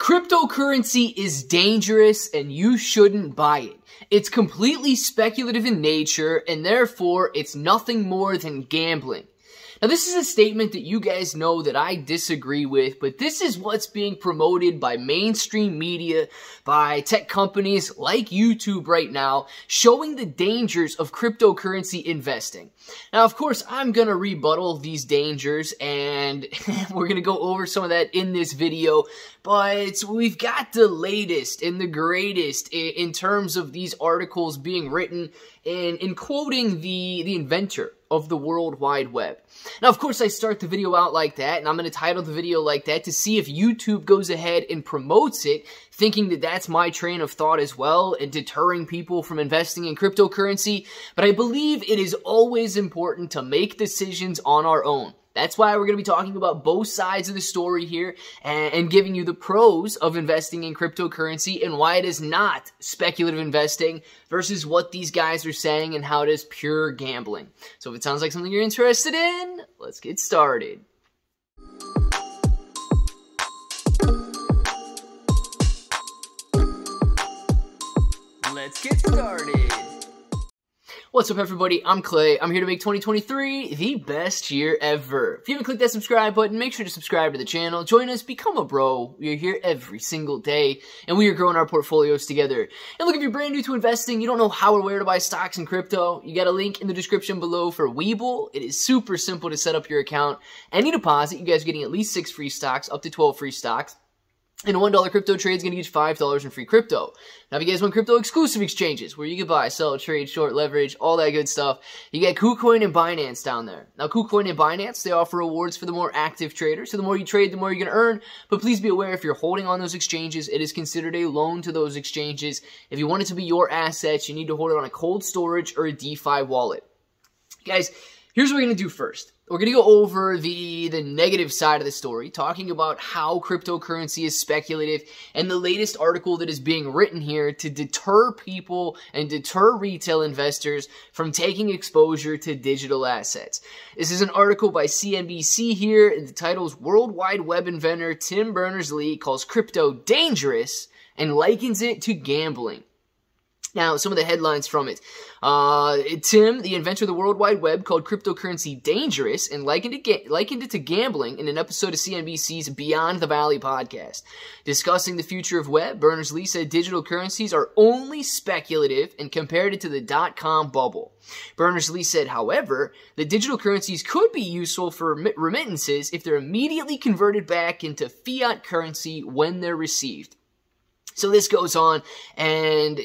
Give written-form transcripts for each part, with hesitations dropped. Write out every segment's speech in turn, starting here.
Cryptocurrency is dangerous and you shouldn't buy it. It's completely speculative in nature and therefore it's nothing more than gambling. Now this is a statement that you guys know that I disagree with, but this is what's being promoted by mainstream media, by tech companies like YouTube right now, showing the dangers of cryptocurrency investing. Now of course I'm going to rebuttal these dangers and we're going to go over some of that in this video, but we've got the latest and the greatest in terms of these articles being written in quoting the inventor of the World Wide Web. Now, of course, I start the video out like that, and I'm going to title the video like that to see if YouTube goes ahead and promotes it, thinking that that's my train of thought as well, and deterring people from investing in cryptocurrency. But I believe it is always important to make decisions on our own. That's why we're going to be talking about both sides of the story here and giving you the pros of investing in cryptocurrency and why it is not speculative investing versus what these guys are saying and how it is pure gambling. So if it sounds like something you're interested in, let's get started. Let's get started. What's up everybody, I'm Clay. I'm here to make 2023 the best year ever. If you haven't clicked that subscribe button, make sure to subscribe to the channel. Join us, become a bro. We are here every single day, and we are growing our portfolios together. And look, if you're brand new to investing, you don't know how or where to buy stocks and crypto, you got a link in the description below for Webull. It is super simple to set up your account. Any deposit, you guys are getting at least 6 free stocks, up to 12 free stocks. And a $1 crypto trade is going to get you $5 in free crypto. Now, if you guys want crypto exclusive exchanges, where you can buy, sell, trade, short, leverage, all that good stuff, you got KuCoin and Binance down there. Now, KuCoin and Binance, they offer rewards for the more active traders. So the more you trade, the more you're going to earn. But please be aware, if you're holding on those exchanges, it is considered a loan to those exchanges. If you want it to be your assets, you need to hold it on a cold storage or a DeFi wallet. Guys, here's what we're going to do first. We're going to go over the negative side of the story, talking about how cryptocurrency is speculative and the latest article that is being written here to deter people and deter retail investors from taking exposure to digital assets. This is an article by CNBC here. The title is World Wide Web inventor Tim Berners-Lee calls crypto dangerous and likens it to gambling. Now, some of the headlines from it. Tim, the inventor of the World Wide Web, called cryptocurrency dangerous and likened it to gambling in an episode of CNBC's Beyond the Valley podcast. Discussing the future of web, Berners-Lee said digital currencies are only speculative and compared it to the dot-com bubble. Berners-Lee said, however, that digital currencies could be useful for remittances if they're immediately converted back into fiat currency when they're received. So this goes on, and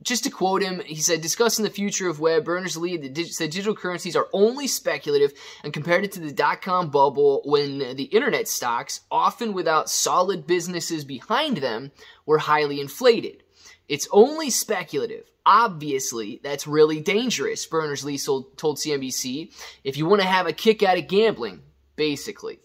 just to quote him, he said, discussing the future of web, Berners-Lee said digital currencies are only speculative and compared it to the dot-com bubble when the internet stocks, often without solid businesses behind them, were highly inflated. It's only speculative. Obviously, that's really dangerous, Berners-Lee told CNBC, if you want to have a kick out of gambling, basically.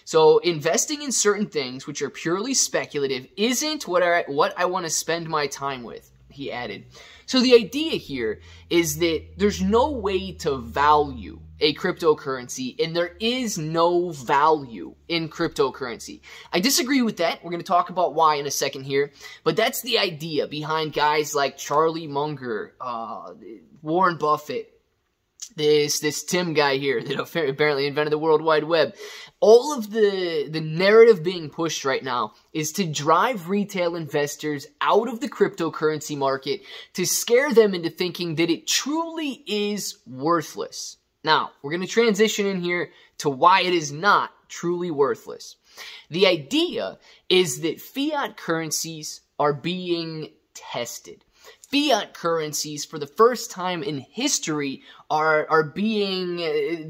So investing in certain things which are purely speculative isn't what I want to spend my time with, he added. So the idea here is that there's no way to value a cryptocurrency, and there is no value in cryptocurrency. I disagree with that. We're going to talk about why in a second here, but that's the idea behind guys like Charlie Munger, Warren Buffett, this Tim guy here that apparently invented the World Wide Web. All of the narrative being pushed right now is to drive retail investors out of the cryptocurrency market, to scare them into thinking that it truly is worthless. Now, we're going to transition in here to why it is not truly worthless. The idea is that fiat currencies are being tested. Fiat currencies, for the first time in history, are being,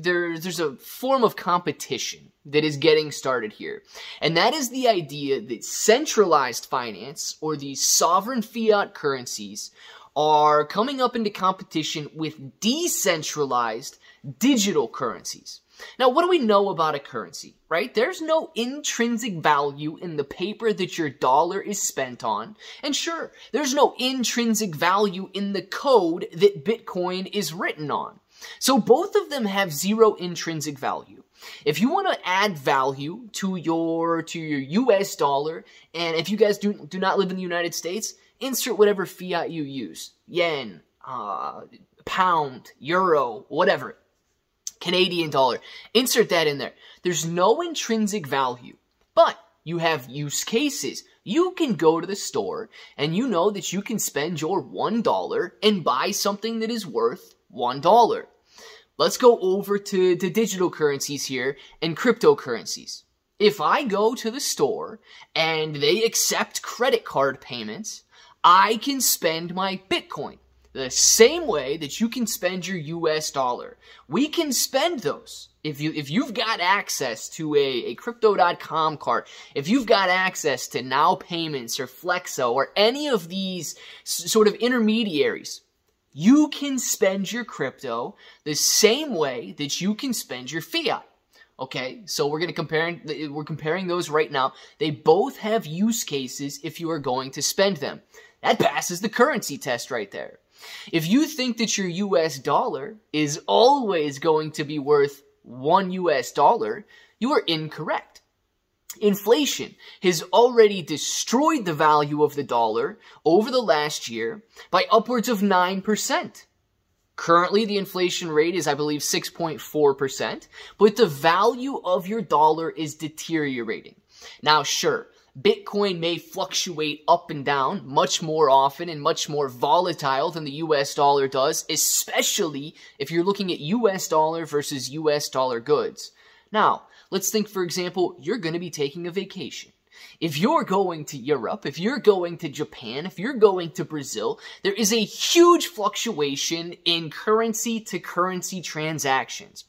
there's a form of competition that is getting started here. And that is the idea that centralized finance, or these sovereign fiat currencies, are coming up into competition with decentralized digital currencies. Now, what do we know about a currency, right? There's no intrinsic value in the paper that your dollar is spent on. And sure, there's no intrinsic value in the code that Bitcoin is written on. So both of them have zero intrinsic value. If you want to add value to your US dollar, and if you guys do not live in the United States, insert whatever fiat you use. Yen, pound, euro, whatever. Canadian dollar. Insert that in there. There's no intrinsic value, but you have use cases. You can go to the store and you know that you can spend your $1 and buy something that is worth $1. Let's go over to digital currencies here and cryptocurrencies. If I go to the store and they accept credit card payments, I can spend my Bitcoin the same way that you can spend your US dollar. We can spend those. If you've got access to a Crypto.com card, if you've got access to Now Payments or Flexo or any of these sort of intermediaries, you can spend your crypto the same way that you can spend your fiat. Okay, so we're comparing those right now. They both have use cases if you are going to spend them. That passes the currency test right there. If you think that your US dollar is always going to be worth $1 US, you are incorrect. Inflation has already destroyed the value of the dollar over the last year by upwards of 9%. Currently, the inflation rate is, I believe, 6.4%, but the value of your dollar is deteriorating. Now, sure, Bitcoin may fluctuate up and down much more often and much more volatile than the US dollar does, especially if you're looking at US dollar versus US dollar goods. Now, let's think, for example, you're going to be taking a vacation. If you're going to Europe, if you're going to Japan, if you're going to Brazil, there is a huge fluctuation in currency-to-currency transactions.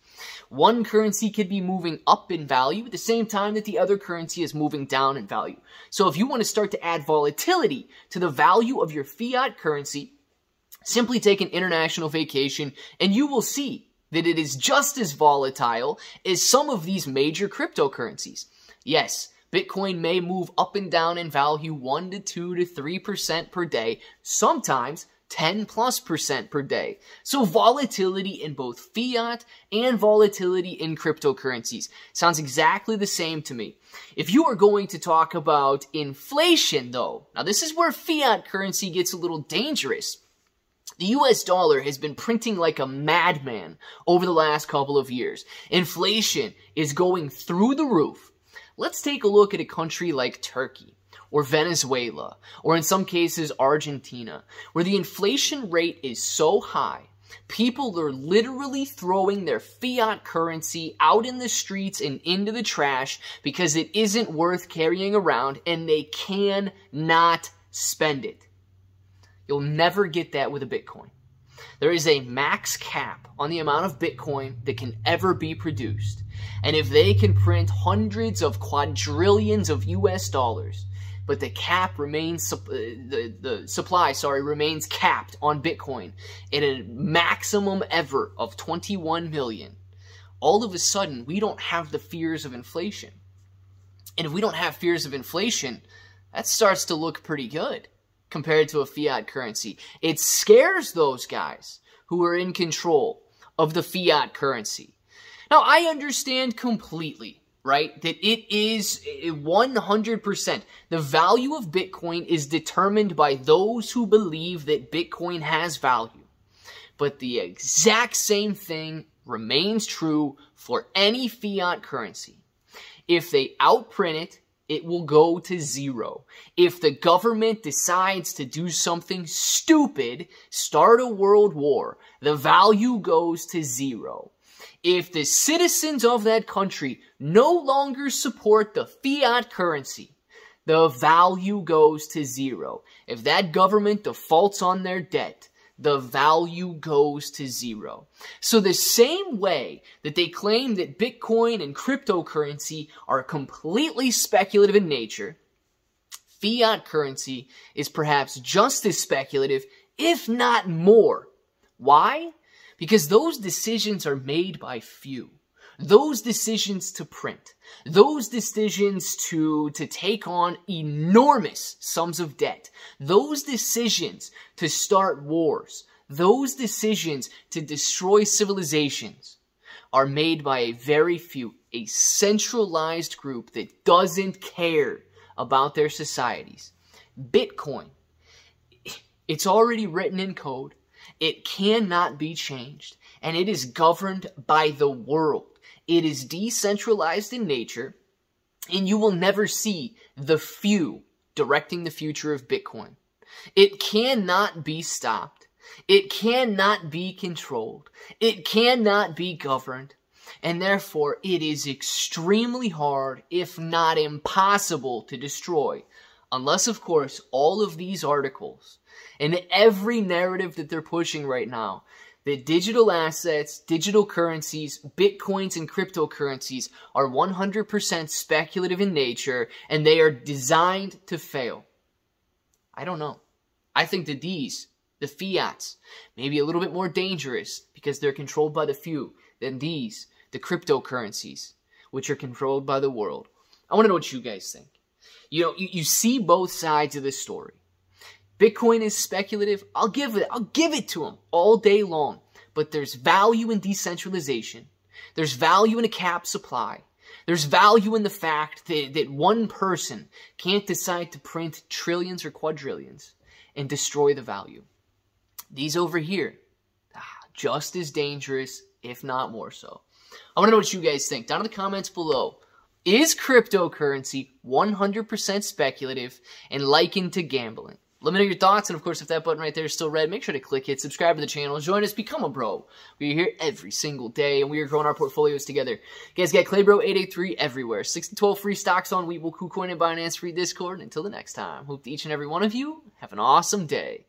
One currency could be moving up in value at the same time that the other currency is moving down in value. So if you want to start to add volatility to the value of your fiat currency, simply take an international vacation and you will see that it is just as volatile as some of these major cryptocurrencies. Yes, Bitcoin may move up and down in value 1 to 2 to 3% per day, sometimes 10+% per day. So volatility in both fiat and volatility in cryptocurrencies sounds exactly the same to me. If you are going to talk about inflation though, now this is where fiat currency gets a little dangerous. The US dollar has been printing like a madman over the last couple of years. Inflation is going through the roof. Let's take a look at a country like Turkey, or Venezuela, or in some cases Argentina, where the inflation rate is so high, people are literally throwing their fiat currency out in the streets and into the trash because it isn't worth carrying around and they cannot spend it. You'll never get that with a Bitcoin. There is a max cap on the amount of Bitcoin that can ever be produced. And if they can print hundreds of quadrillions of US dollars, but the cap remains, the supply remains capped on Bitcoin at a maximum ever of 21 million, all of a sudden we don't have the fears of inflation. And if we don't have fears of inflation, that starts to look pretty good compared to a fiat currency. It scares those guys who are in control of the fiat currency. Now, I understand completely, right, that it is 100%. The value of Bitcoin is determined by those who believe that Bitcoin has value. But the exact same thing remains true for any fiat currency. If they outprint it, it will go to zero. If the government decides to do something stupid, start a world war, the value goes to zero. If the citizens of that country no longer support the fiat currency, the value goes to zero. If that government defaults on their debt, the value goes to zero. So the same way that they claim that Bitcoin and cryptocurrency are completely speculative in nature, fiat currency is perhaps just as speculative, if not more. Why? Because those decisions are made by few. Those decisions to print, those decisions to take on enormous sums of debt, those decisions to start wars, those decisions to destroy civilizations are made by a very few. a centralized group that doesn't care about their societies. Bitcoin, it's already written in code. It cannot be changed, and it is governed by the world. It is decentralized in nature, and you will never see the few directing the future of Bitcoin. It cannot be stopped. It cannot be controlled. It cannot be governed. And therefore, it is extremely hard, if not impossible, to destroy. Unless, of course, all of these articles and every narrative that they're pushing right now, that digital assets, digital currencies, bitcoins, and cryptocurrencies are 100% speculative in nature, and they are designed to fail. I don't know. I think that these, the fiats, may be a little bit more dangerous because they're controlled by the few than these, the cryptocurrencies, which are controlled by the world. I want to know what you guys think. You know, you see both sides of this story. Bitcoin is speculative. I'll give it to them all day long. But there's value in decentralization. There's value in a cap supply. There's value in the fact that one person can't decide to print trillions or quadrillions and destroy the value. These over here, just as dangerous, if not more so. I want to know what you guys think. Down in the comments below. Is cryptocurrency 100% speculative and likened to gambling? Let me know your thoughts, and of course, if that button right there is still red, make sure to click it, subscribe to the channel, join us, become a bro. We're here every single day, and we are growing our portfolios together. You guys got Claybro883 everywhere. 6 to 12 free stocks on Webull, KuCoin, and Binance, free Discord. And until the next time, hope each and every one of you have an awesome day.